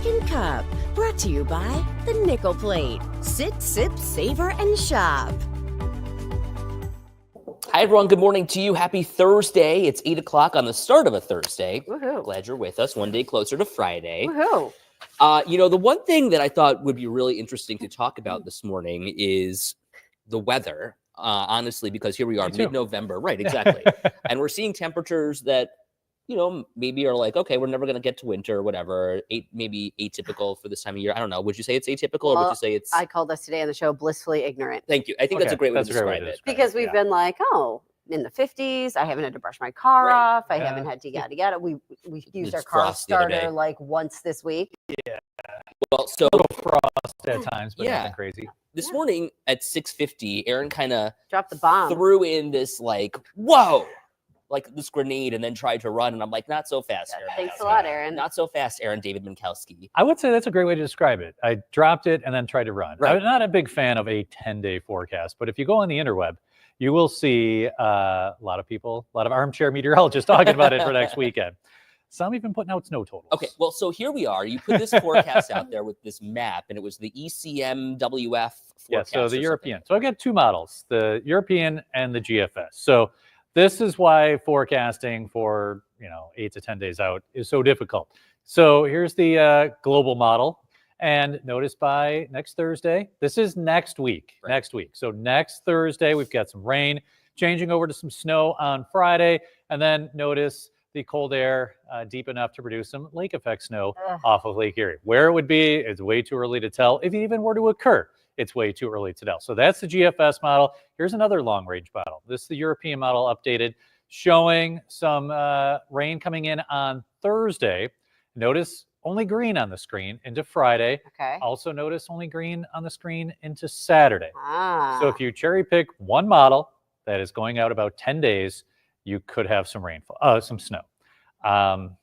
Second Cup, brought to you by the Nickel Plate. Sit, sip, savor, and shop. Hi, everyone. Good morning to you. Happy Thursday. It's 8 o'clock on the start of a Thursday. Woohoo. Glad you're with us. One day closer to Friday. Woohoo. The one thing that I thought would be really interesting to talk about this morning is the weather, honestly, because here we are, mid-November. Right, exactly. And we're seeing temperatures that, maybe are like, okay, we're never going to get to winter or whatever. Maybe atypical for this time of year. I don't know. Would you say it's atypical or would you say it's... I called us today on the show blissfully ignorant. Thank you. I think that's a great way to describe it. Because we've been like, in the 50s, I haven't had to brush my car off. I haven't had to yada. We used our car starter like once this week. Yeah. Well, so a little frost at times, but nothing crazy. This morning at 6:50, Aaron kind of dropped the bomb, threw in this like, whoa, like this grenade, and then tried to run. And I'm like, not so fast, Aaron. Thanks a lot, Aaron. Not so fast, Aaron. David Minkowski. I would say that's a great way to describe it. I dropped it and then tried to run. Right. I'm not a big fan of a 10-day forecast, but if you go on the interweb, you will see a lot of armchair meteorologists talking about it for next weekend. Some even putting out snow totals. Okay, well, so here we are. You put this forecast out there with this map, and it was the ECMWF forecast. Yeah, so the European. So I've got two models, the European and the GFS. So this is why forecasting for 8 to 10 days out is so difficult. So here's the global model. And notice by next Thursday, this is next week, next week. So next Thursday, we've got some rain, changing over to some snow on Friday. And then notice the cold air deep enough to produce some lake effect snow off of Lake Erie. Where it would be, it's way too early to tell. If it even were to occur, it's way too early to tell. So that's the GFS model. Here's another long range model. This is the European model updated, showing some rain coming in on Thursday. Notice only green on the screen into Friday. Okay. Also notice only green on the screen into Saturday. So if you cherry pick one model that is going out about 10 days, you could have some rainfall, some snow. So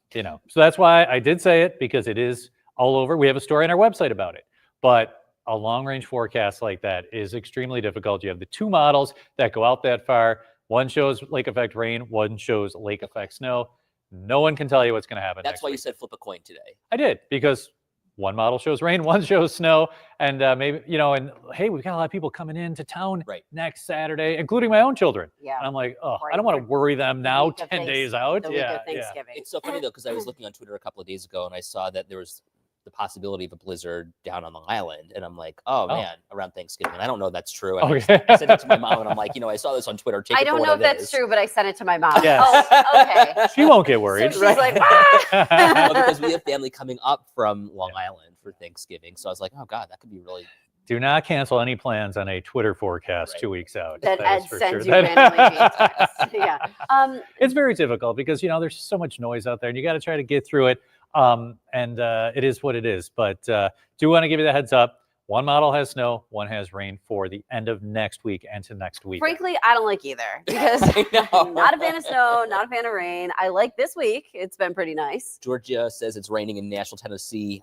that's why I did say it, because it is all over. We have a story on our website about it. But a long-range forecast like that is extremely difficult. You have the two models that go out that far. One shows lake effect rain, one shows lake effect snow. No one can tell you what's going to happen. That's why you said flip a coin today. I did, because one model shows rain, one shows snow, and maybe, and hey, we've got a lot of people coming into town next Saturday, including my own children. Yeah. And I'm like, I don't want to worry them now 10 days out. The week of Thanksgiving. It's so funny though, because I was looking on Twitter a couple of days ago and I saw that there was the possibility of a blizzard down on Long Island, and I'm like, man, around Thanksgiving. And I don't know if that's true. And I sent it to my mom, and I'm like, I saw this on Twitter. I don't know if that's true, but I sent it to my mom. Yes. Oh, okay. She won't get worried. So she's like, well, because we have family coming up from Long Island for Thanksgiving, so I was like, oh God, that could be really. Do not cancel any plans on a Twitter forecast 2 weeks out. That Ed sends you randomly via text. Yeah. It's very difficult because, there's so much noise out there and you got to try to get through it. It is what it is. But do want to give you the heads up. One model has snow, one has rain for the end of next week and to next week. Frankly, I don't like either, because I'm not a fan of snow, not a fan of rain. I like this week. It's been pretty nice. Georgia says it's raining in Nashville, Tennessee.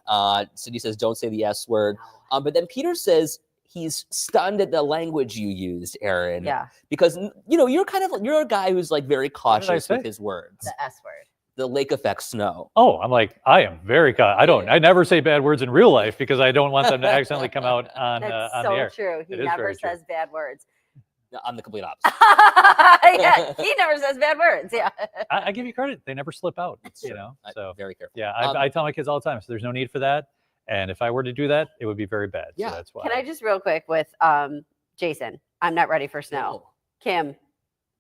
Cindy says don't say the S word. But then Peter says he's stunned at the language you used, Aaron. Yeah. Because, you're a guy who's like very cautious with his words. The S word. The lake effect snow. Oh, I'm like, I am very I never say bad words in real life because I don't want them to accidentally come out on the air. That's so true. He never says bad words. I'm the complete opposite. Yeah, he never says bad words. Yeah. I give you credit. They never slip out, So very careful. Yeah, I tell my kids all the time, so there's no need for that. And if I were to do that, it would be very bad. Yeah. So that's why. Can I just real quick with Jason? I'm not ready for snow. Oh. Kim,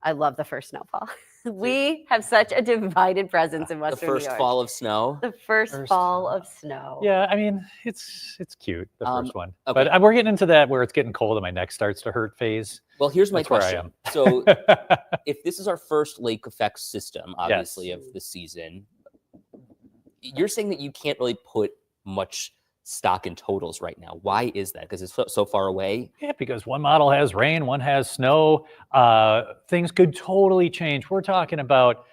I love the first snowfall. We have such a divided presence in Western New York. The first fall of snow. The first fall of snow. Yeah, I mean, it's cute, the first one. Okay. But we're getting into that where it's getting cold and my neck starts to hurt phase. Well, here's my That's where I question. am. So if this is our first lake effect system, obviously, of the season, you're saying that you can't really put much stock in totals right now. Why is that? Because it's so far away? Yeah, because one model has rain, one has snow. Things could totally change. We're talking about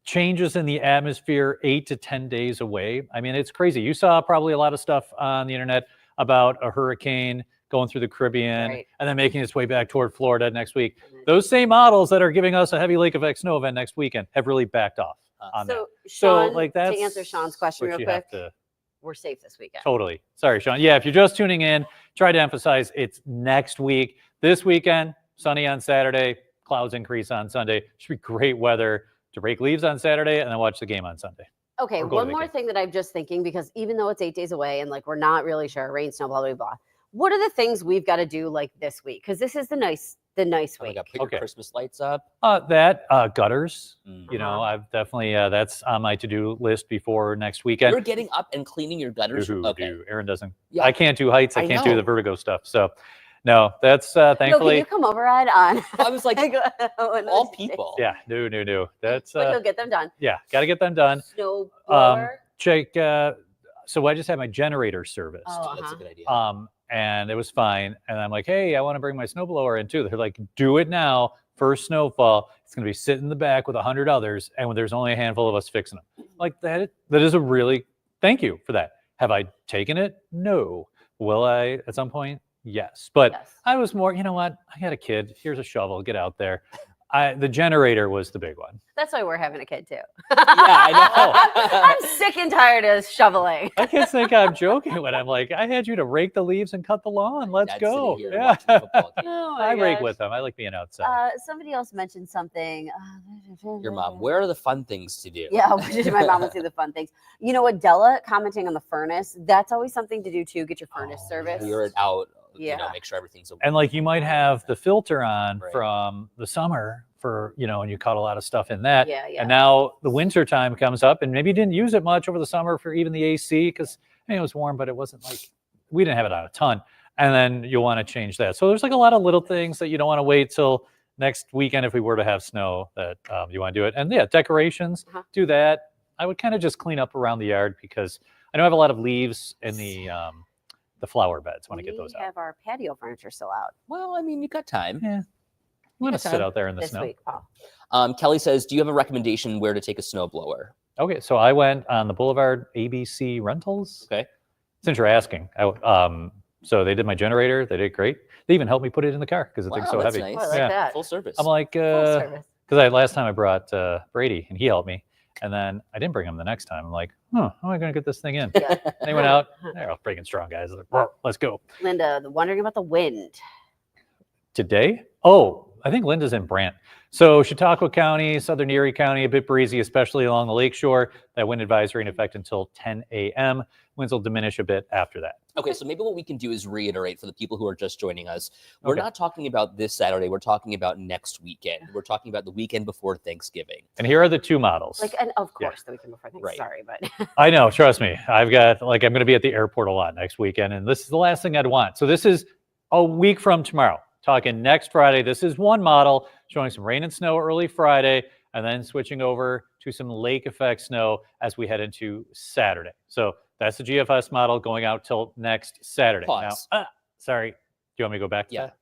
changes in the atmosphere 8 to 10 days away. I mean, it's crazy. You saw probably a lot of stuff on the internet about a hurricane going through the Caribbean and then making its way back toward Florida next week. Those same models that are giving us a heavy lake effect snow event next weekend have really backed off on that. Sean, like that's to answer Sean's question real quick, we're safe this weekend. Totally. Sorry, Sean. Yeah, if you're just tuning in, try to emphasize it's next week. This weekend, sunny on Saturday, clouds increase on Sunday. Should be great weather to rake leaves on Saturday and then watch the game on Sunday. Okay, one more thing that I'm just thinking, because even though it's 8 days away and like we're not really sure, rain, snow, blah, blah, blah. What are the things we've got to do like this week? Because this is the nice week. Put your Christmas lights up. Gutters. You know, I've definitely that's on my to-do list before next weekend. You're getting up and cleaning your gutters. Okay. Aaron doesn't. Yeah. I can't do heights. I can't do the vertigo stuff. So, no, that's thankfully. Can you come over, Ed? On. I was like, all people. Yeah, no. That's. But you'll get them done. Yeah, got to get them done. Snow blower. Check. So I just had my generator serviced. Oh, that's a good idea. And it was fine. And I'm like, hey, I want to bring my snowblower in too. They're like, do it now. First snowfall. It's going to be sitting in the back with 100 others. And when there's only a handful of us fixing them. Like that is a really, thank you for that. Have I taken it? No. Will I at some point? Yes. But I was more, you know what? I got a kid. Here's a shovel. Get out there. The generator was the big one. That's why we're having a kid too. Yeah, I know. I'm sick and tired of shoveling. I can't think I'm joking when I'm like, I had you to rake the leaves and cut the lawn. Let's go. Yeah. I rake with them. I like being outside. Somebody else mentioned something. Your mom. Where are the fun things to do? Yeah, my mom would say the fun things. You know, Adela commenting on the furnace. That's always something to do too. Get your furnace service. Clear it out. You know, make sure everything's okay. And like you might have the filter on from the summer for, you know, and you caught a lot of stuff in that. Yeah. And now the winter time comes up and maybe you didn't use it much over the summer for even the AC because it was warm, but it wasn't like, we didn't have it on a ton. And then you'll want to change that. So there's like a lot of little things that you don't want to wait till next weekend if we were to have snow that you want to do it. And yeah, decorations, do that. I would kind of just clean up around the yard because I know I have a lot of leaves in the flower beds when I get those out. We have our patio furniture still out. Well, I mean, you got time. Yeah. You want to sit out there in the snow. This week, Paul. Kelly says, do you have a recommendation where to take a snowblower? Okay, so I went on the Boulevard ABC Rentals. Okay. Since you're asking, so they did my generator. They did great. They even helped me put it in the car because the thing's so heavy. Nice. Oh, I like that. Full service. I'm like, because last time I brought Brady and he helped me. And then I didn't bring him the next time. I'm like, how am I going to get this thing in? Yeah. And they went out. They're all freaking strong guys. Like, let's go. Linda, wondering about the wind. Today? Oh, I think Linda's in Brant. So Chautauqua County, Southern Erie County, a bit breezy, especially along the lakeshore. That wind advisory in effect until 10 a.m. Winds will diminish a bit after that. Okay, so maybe what we can do is reiterate for the people who are just joining us. We're not talking about this Saturday. We're talking about next weekend. We're talking about the weekend before Thanksgiving. And here are the two models. And of course, the weekend before Thanksgiving. Sorry, but I know. Trust me. I've got I'm going to be at the airport a lot next weekend, and this is the last thing I'd want. So this is a week from tomorrow. Talking next Friday. This is one model showing some rain and snow early Friday, and then switching over to some lake effect snow as we head into Saturday. So that's the GFS model going out till next Saturday. Pause. Now, sorry. Do you want me to go back to that?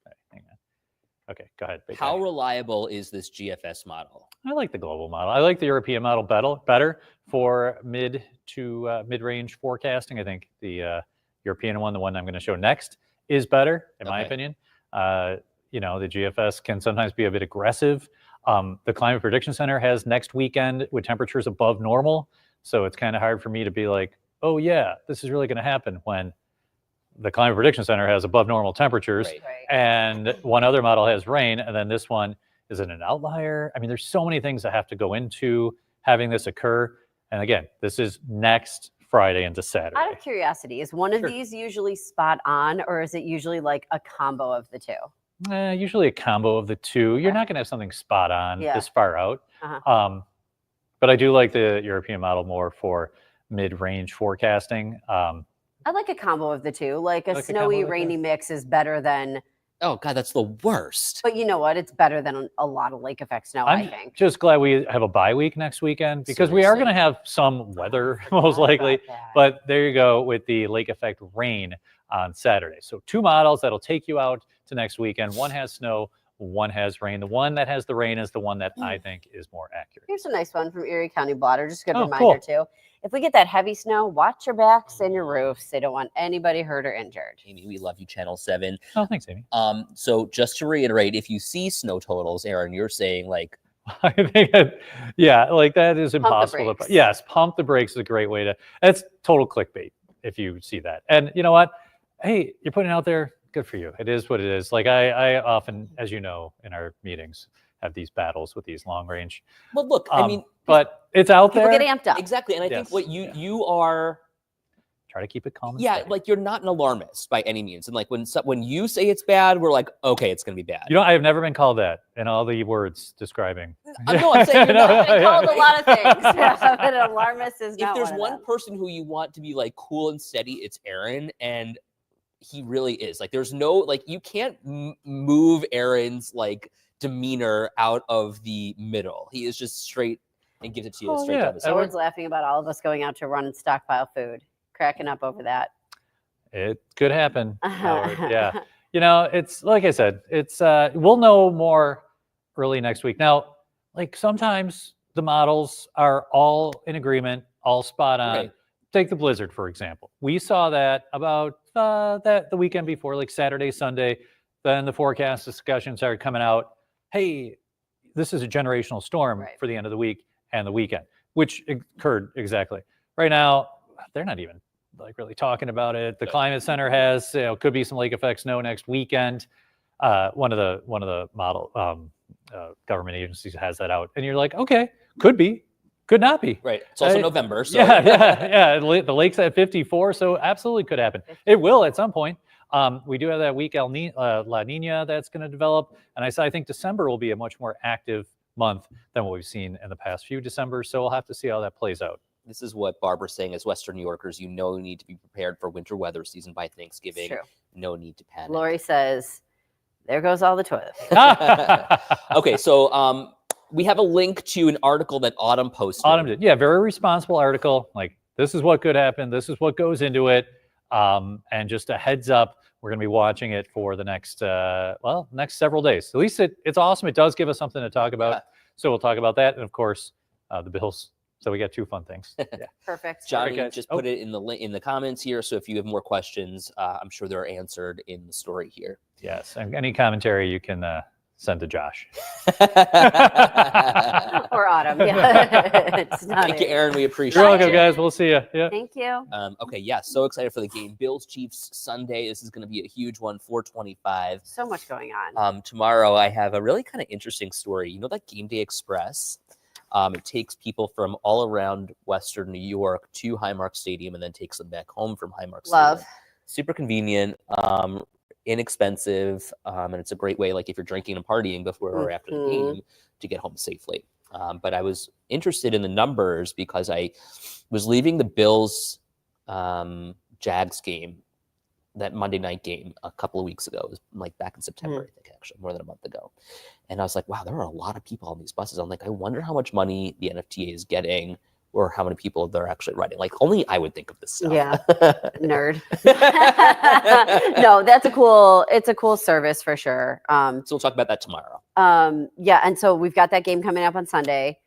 Okay, hang on. Okay, go ahead. How reliable is this GFS model? I like the global model. I like the European model better for mid-range forecasting. I think the European one, the one I'm going to show next, is better in my opinion. The GFS can sometimes be a bit aggressive. The Climate Prediction Center has next weekend with temperatures above normal. So it's kind of hard for me to be like, oh yeah, this is really going to happen when the Climate Prediction Center has above normal temperatures and one other model has rain. And then this one, is it an outlier? I mean, there's so many things that have to go into having this occur. And again, this is next Friday into Saturday. Out of curiosity, is one of these usually spot on, or is it usually like a combo of the two? Usually a combo of the two. You're not going to have something spot on this far out. But I do like the European model more for mid-range forecasting. I like a combo of the two. Like a snowy, rainy mix is better than... Oh, God, that's the worst. But you know what? It's better than a lot of lake effect snow, I think. Just glad we have a bye week next weekend because we are going to have some weather, most likely. But there you go with the lake effect rain on Saturday. So two models that'll take you out to next weekend. One has snow, one has rain. The one that has the rain is the one that I think is more accurate. Here's a nice one from Erie County Blotter. Just a good reminder, too. If we get that heavy snow, watch your backs and your roofs. They don't want anybody hurt or injured. Amy, we love you, Channel 7. Oh, thanks, Amy. So just to reiterate, if you see snow totals, Aaron, you're saying like I think, like that is Pump the impossible. brakes. Yes, pump the brakes is a great way to. That's total clickbait if you see that. And you know what? Hey, you're putting it out there. Good for you. It is what it is. Like I often, as you know, in our meetings, have these battles with these long range. Well, look, I mean, but it's out People there. get amped up. exactly, and I think Yes. what you are. Try to keep it calm. And Yeah, steady. like you're not an alarmist by any means, and like when you say it's bad, we're like, okay, it's gonna be bad. You know, I have never been called that in all the words describing. No, I'm saying you're not. I've been called a lot of things, but an alarmist is If not there's one of one them. person who you want to be like cool and steady, it's Aaron, and he really is. Like, there's no like you can't move Aaron's like demeanor out of the middle. He is just straight and gives it to you straight down the Howard's laughing about all of us going out to run and stockpile food, cracking up over that. It could happen, Howard. Yeah. You know, it's like I said, it's we'll know more early next week. Now, like sometimes the models are all in agreement, all spot on. Right. Take the blizzard, for example. We saw that about the weekend before, like Saturday, Sunday. Then the forecast discussion started coming out. Hey, this is a generational storm for the end of the week and the weekend, which occurred exactly. Right now, they're not even like really talking about it. The Climate Center has, could be some lake effect snow next weekend. One of the model government agencies has that out, and you're like, okay, could be, could not be. Right. It's also November. So. Yeah. The lake's at 54, so absolutely could happen. It will at some point. We do have that weak La Nina that's going to develop, and I think December will be a much more active month than what we've seen in the past few Decembers. So we'll have to see how that plays out. This is what Barbara's saying. As Western New Yorkers, you need to be prepared for winter weather season by Thanksgiving. No need to panic. Lori says, there goes all the toilet paper. Okay, so we have a link to an article that Autumn posted. Autumn did. Yeah, very responsible article. Like, this is what could happen. This is what goes into it. And just a heads up, we're going to be watching it for the next several days. At least it's awesome. It does give us something to talk about. Yeah. So we'll talk about that. And of course, the Bills. So we got two fun things. Yeah. Perfect. Johnny just put it in the comments here. So if you have more questions, I'm sure they're answered in the story here. Yes. And any commentary you can send to Josh. Or Autumn. Yeah. It's not Thank you, Aaron. We appreciate it. You're welcome, guys. We'll see you. Yeah. Thank you. Okay. Yeah. So excited for the game. Bills Chiefs Sunday. This is going to be a huge one. 4:25. So much going on. Tomorrow I have a really kind of interesting story. You know that Game Day Express? It takes people from all around Western New York to Highmark Stadium and then takes them back home from Highmark Stadium. Super convenient, inexpensive, and it's a great way, like if you're drinking and partying before or after the game, to get home safely. But I was interested in the numbers because I was leaving the Bills Jags game, that Monday night game, a couple of weeks ago. It was like back in September, I think, actually, more than a month ago. And I was like, wow, there are a lot of people on these buses. I'm like, I wonder how much money the NFTA is getting or how many people they're actually riding. Like, only I would think of this stuff. Yeah, nerd. No, it's a cool service for sure. So we'll talk about that tomorrow. Yeah, and so we've got that game coming up on Sunday.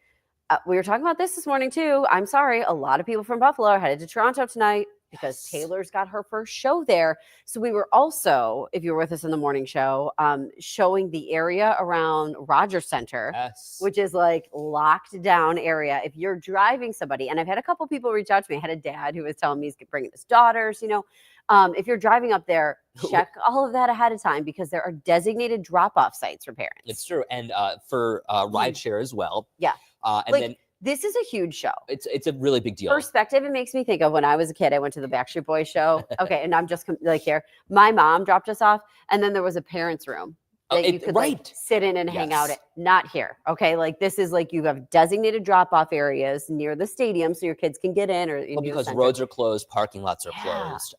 We were talking about this morning too. I'm sorry, a lot of people from Buffalo are headed to Toronto tonight because Taylor's got her first show there. So we were also, if you were with us in the morning show, showing the area around Rogers Center, which is like locked down area. If you're driving somebody, and I've had a couple people reach out to me. I had a dad who was telling me he's bringing his daughters, if you're driving up there, check all of that ahead of time because there are designated drop-off sites for parents. It's true. And for rideshare as well. Yeah. And then this is a huge show. It's a really big deal. Perspective, it makes me think of when I was a kid. I went to the Backstreet Boys show. Okay, and I'm just like here. My mom dropped us off, and then there was a parents' room that you could like, sit in and hang out at. Not here. Okay, like this is like you have designated drop-off areas near the stadium so your kids can get in. Or because roads are closed, parking lots are closed.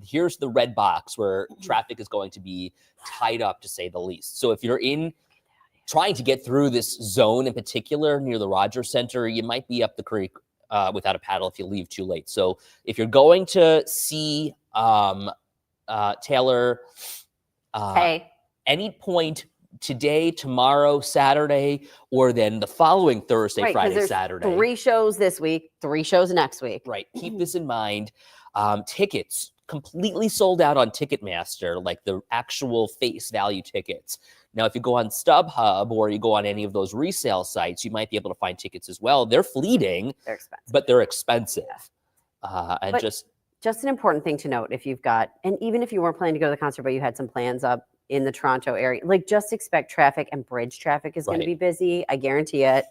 Here's the red box where traffic is going to be tied up, to say the least. So if you're trying to get through this zone in particular near the Rogers Center, you might be up the creek without a paddle if you leave too late. So if you're going to see Taylor any point today, tomorrow, Saturday, or then the following Thursday, Friday, Saturday. 3 shows this week, 3 shows next week. Right. Keep this in mind. Tickets completely sold out on Ticketmaster, like the actual face value tickets. Now, if you go on StubHub or you go on any of those resale sites, you might be able to find tickets as well. They're fleeting, They're expensive. but they're expensive. And But just an important thing to note, if you've got, and even if you weren't planning to go to the concert, but you had some plans up in the Toronto area, like just expect traffic, and bridge traffic is going to be busy. I guarantee it,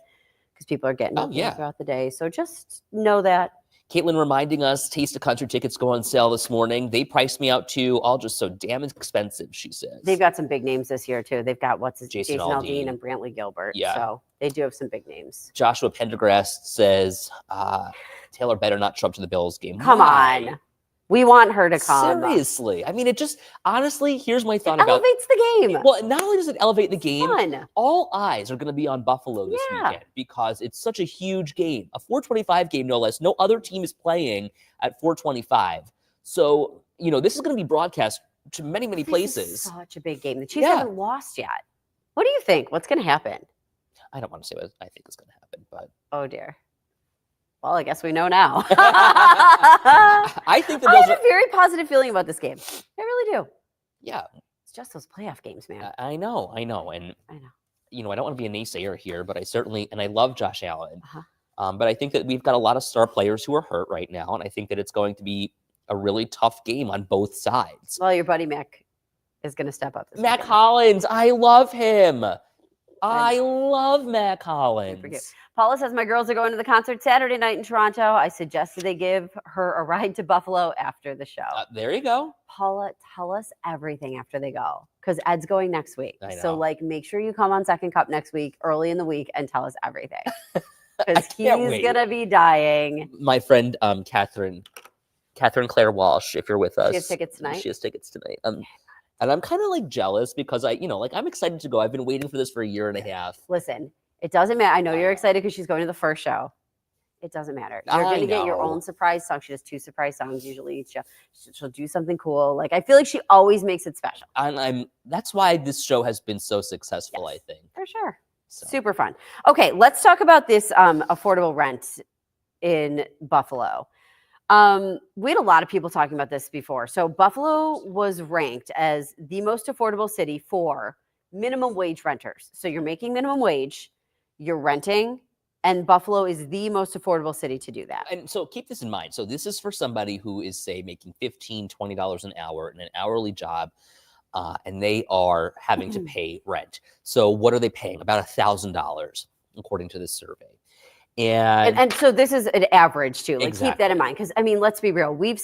because people are getting up there throughout the day. So just know that. Caitlin reminding us, Taste of Country tickets go on sale this morning. They priced me out too, all just so damn expensive, she says. They've got some big names this year too. They've got Jason Aldean and Brantley Gilbert. Yeah. So they do have some big names. Joshua Pendergrast says, Taylor better not show up to the Bills game. Come on. We want her to come. Seriously. I mean, it just, honestly, here's my thought about it. Elevates the game. Well, not only does it elevate the game, fun. All eyes are going to be on Buffalo this weekend because it's such a huge game. A 425 game, no less. No other team is playing at 425. So, this is going to be broadcast to many, many places. Is such a big game. The Chiefs haven't lost yet. What do you think? What's going to happen? I don't want to say what I think is going to happen, but. Oh, dear. Well, I guess we know now. I think that I have a very positive feeling about this game. I really do. Yeah. It's just those playoff games, man. I know. And I don't want to be a naysayer here, but I love Josh Allen. But I think that we've got a lot of star players who are hurt right now. And I think that it's going to be a really tough game on both sides. Well, your buddy Mac is going to step up. Mac Hollins. I love him. I love Mac Hollins. Paula says, my girls are going to the concert Saturday night in Toronto. I suggested they give her a ride to Buffalo after the show. There you go. Paula, tell us everything after they go, because Ed's going next week. I know. So, make sure you come on Second Cup next week, early in the week, and tell us everything. Because he's going to be dying. My friend, Catherine Claire Walsh, if you're with us. She has tickets tonight? She has tickets tonight. And I'm kind of jealous because I'm excited to go. I've been waiting for this for a year and a half. Listen, it doesn't matter. I know you're excited because she's going to the first show. It doesn't matter. You're going to get your own surprise song. She does 2 surprise songs usually each show. She'll do something cool. I feel like she always makes it special. And that's why this show has been so successful, I think. For sure. So. Super fun. Okay, let's talk about this affordable rent in Buffalo. We had a lot of people talking about this before. So Buffalo was ranked as the most affordable city for minimum wage renters. So you're making minimum wage, you're renting, and Buffalo is the most affordable city to do that. And so keep this in mind. So this is for somebody who is, say, making $15, $20 an hour in an hourly job, and they are having to pay rent. So what are they paying? About $1,000, according to this survey. And so this is an average too. Exactly. Keep that in mind. Because let's be real. I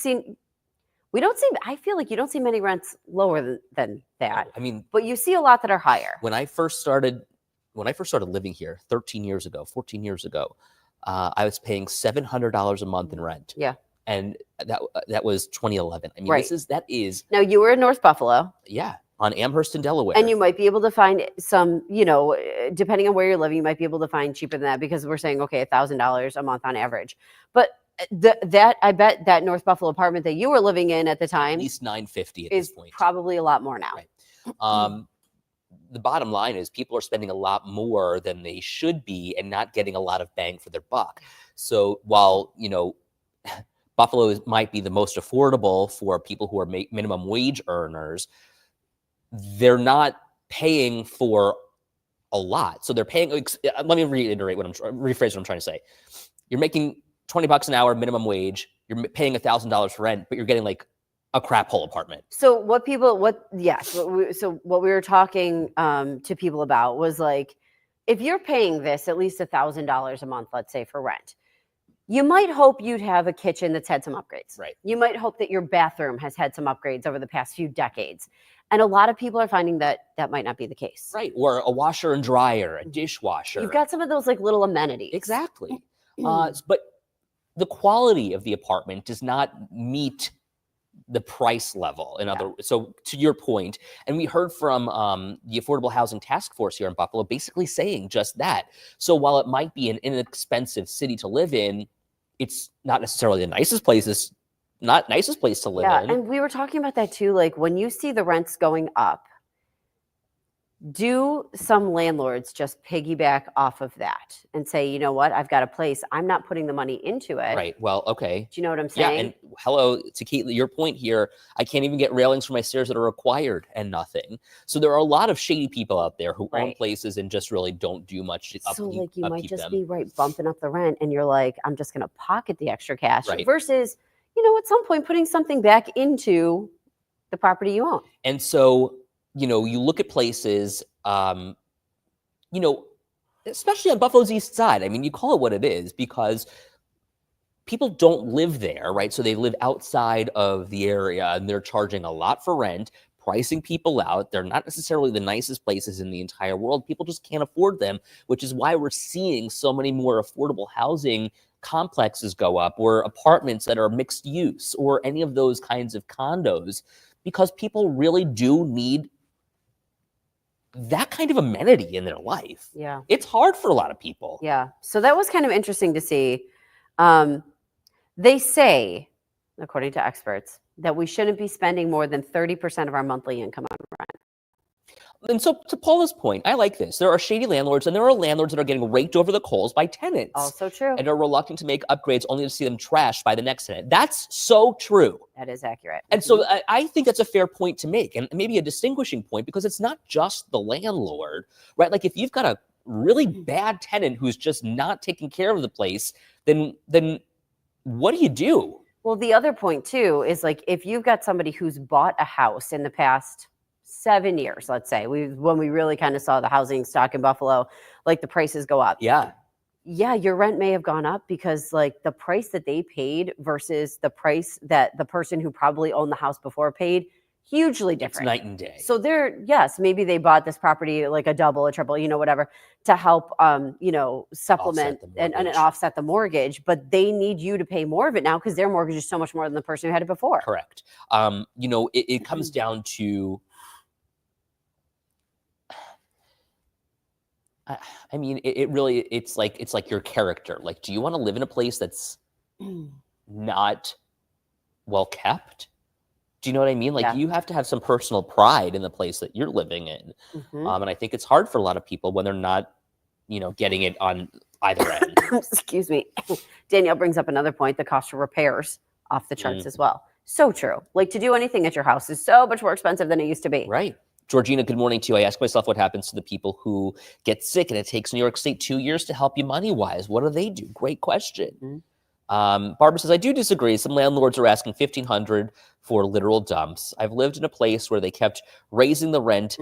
feel like you don't see many rents lower than that. But you see a lot that are higher. When I first started living here 14 years ago, I was paying $700 a month in rent. Yeah. And that was 2011. Right. that is. Now you were in North Buffalo. Yeah. On Amherst in Delaware. And you might be able to find some, depending on where you're living, you might be able to find cheaper than that, because we're saying, okay, $1,000 a month on average. But I bet that North Buffalo apartment that you were living in at the time, at least $950 at this point, probably a lot more now. Right. The bottom line is people are spending a lot more than they should be and not getting a lot of bang for their buck. So while, Buffalo might be the most affordable for people who are minimum wage earners, they're not paying for a lot. So they're paying, let me rephrase what I'm trying to say. You're making $20 an hour minimum wage, you're paying $1,000 for rent, but you're getting a crap hole apartment. So what we were talking to people about was if you're paying this at least $1,000 a month, let's say, for rent, you might hope you'd have a kitchen that's had some upgrades. Right. You might hope that your bathroom has had some upgrades over the past few decades. And a lot of people are finding that might not be the case. Right. Or a washer and dryer, a dishwasher. You've got some of those little amenities. Exactly. But the quality of the apartment does not meet the price level. So to your point, and we heard from the Affordable Housing Task Force here in Buffalo basically saying just that. So while it might be an inexpensive city to live in, it's not necessarily the nicest place to live in. And we were talking about that too. When you see the rents going up, Do some landlords just piggyback off of that and say, you know what, I've got a place, I'm not putting the money into it. Right. Well, okay. Do you know what I'm Yeah. saying? And hello, to Kate, your point here, I can't even get railings for my stairs that are required and nothing. So there are a lot of shady people out there who own places and just really don't do much to So upkeep, like you might just them. be bumping up the rent and you're like, I'm just going to pocket the extra cash Right. versus, you know, at some point putting something back into the property you own. And so, you know, you look at places, you know, especially on Buffalo's East Side. I mean, you call it what it is because people don't live there, right? So they live outside of the area and they're charging a lot for rent, pricing people out. They're not necessarily the nicest places in the entire world. People just can't afford them, which is why we're seeing so many more affordable housing complexes go up, or apartments that are mixed use, or any of those kinds of condos, because people really do need that kind of amenity in their life. Yeah. It's hard for a lot of people. Yeah. So that was kind of interesting to see. They say, according to experts, that we shouldn't be spending more than 30% of our monthly income on rent. And so to Paula's point, I like this. There are shady landlords, and there are landlords that are getting raked over the coals by tenants. Also true. And are reluctant to make upgrades only to see them trashed by the next tenant. That's so true. That is accurate. And so I think that's a fair point to make, and maybe a distinguishing point, because it's not just the landlord, right? Like if you've got a really bad tenant who's just not taking care of the place, then what do you do? Well, the other point too is like if you've got somebody who's bought a house in the past 7 years, let's say, when we really kind of saw the housing stock in Buffalo, like the prices go up. Yeah, your rent may have gone up because like the price that they paid versus the price that the person who probably owned the house before paid, hugely different. It's night and day. So yes, maybe they bought this property like a double, a triple, you know, whatever, to help, supplement and offset the mortgage, but they need you to pay more of it now because their mortgage is so much more than the person who had it before. Correct. It comes down to, I mean, it's like your character. Like, do you want to live in a place that's not well kept? Do you know what I mean? Like, you have to have some personal pride in the place that you're living in. And I think it's hard for a lot of people when they're not, getting it on either end. Excuse me. Danielle brings up another point, the cost of repairs off the charts as well. So true. Like to do anything at your house is so much more expensive than it used to be. Right. Georgina, good morning to you. I ask myself what happens to the people who get sick and it takes New York State 2 years to help you money-wise. What do they do? Great question. Barbara says, I do disagree. Some landlords are asking $1,500 for literal dumps. I've lived in a place where they kept raising the rent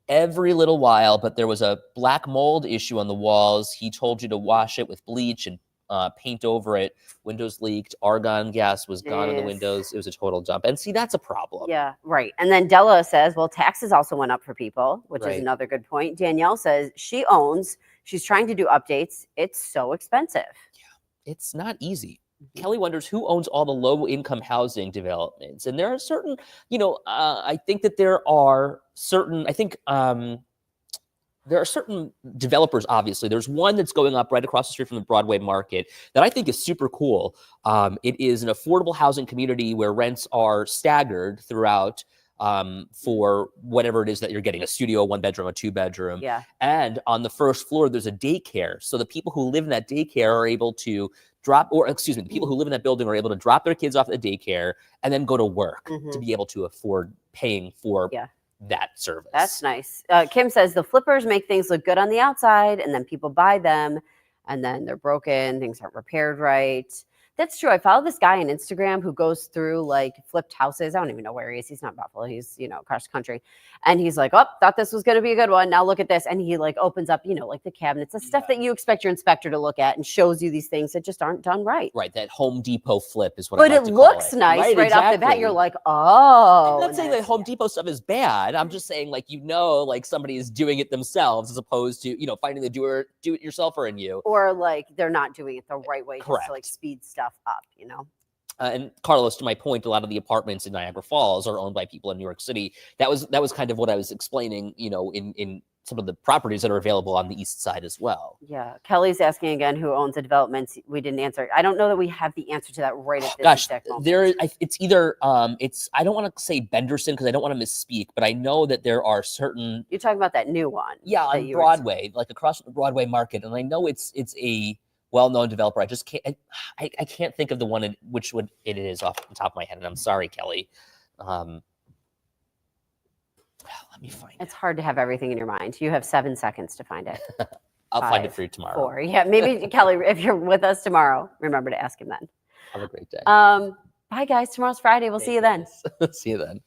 every little while, but there was a black mold issue on the walls. He told you to wash it with bleach and paint over it. Windows leaked. Argon gas was gone in the windows. It was a total dump. And see, that's a problem. Yeah, right. And then Della says, well, taxes also went up for people, which is another good point. Danielle says she owns. She's trying to do updates. It's so expensive. Yeah, it's not easy. Kelly wonders who owns all the low-income housing developments. And there are certain, I think that there are certain, there are certain developers, obviously. There's one that's going up right across the street from the Broadway Market that I think is super cool. It is an affordable housing community where rents are staggered throughout for whatever it is that you're getting, a studio, 1 bedroom, a 2 bedroom. Yeah. And on the first floor, there's a daycare. So the people who live in that daycare are able to the people who live in that building are able to drop their kids off at the daycare and then go to work to be able to afford paying for that service. That's nice. Kim says the flippers make things look good on the outside and then people buy them and then they're broken. Things aren't repaired right. That's true. I follow this guy on Instagram who goes through like flipped houses. I don't even know where he is. He's not Buffalo. He's, across the country. And he's like, oh, thought this was going to be a good one. Now look at this. And he like opens up, like the cabinets, the stuff that you expect your inspector to look at and shows you these things that just aren't done right. Right. That Home Depot flip is what but I like to call looks it. nice right off the bat. You're like, oh. I'm not saying that Home Depot stuff is bad. I'm just saying like, like somebody is doing it themselves as opposed to, finding the do-it-yourselfer in you. Or like they're not doing it the right way. Correct. Just to like speed stuff up, And Carlos, to my point, a lot of the apartments in Niagara Falls are owned by people in New York City. That was kind of what I was explaining, in some of the properties that are available on the east side as well. Yeah. Kelly's asking again who owns the developments. We didn't answer. I don't know that we have the answer to that right at this exact moment. It's either I don't want to say Benderson because I don't want to misspeak, but I know that there are certain. You're talking about that new one. Yeah, on Broadway, like across the Broadway Market, and I know it's a well-known developer. I just can't. I can't think of the one which one it is off the top of my head, and I'm sorry, Kelly. Let me find it. It's hard to have everything in your mind. You have 7 seconds to find it. I'll find it for you tomorrow. 4. Yeah, maybe Kelly, if you're with us tomorrow, remember to ask him then. Have a great day. Bye, guys. Tomorrow's Friday. We'll see you then. See you then.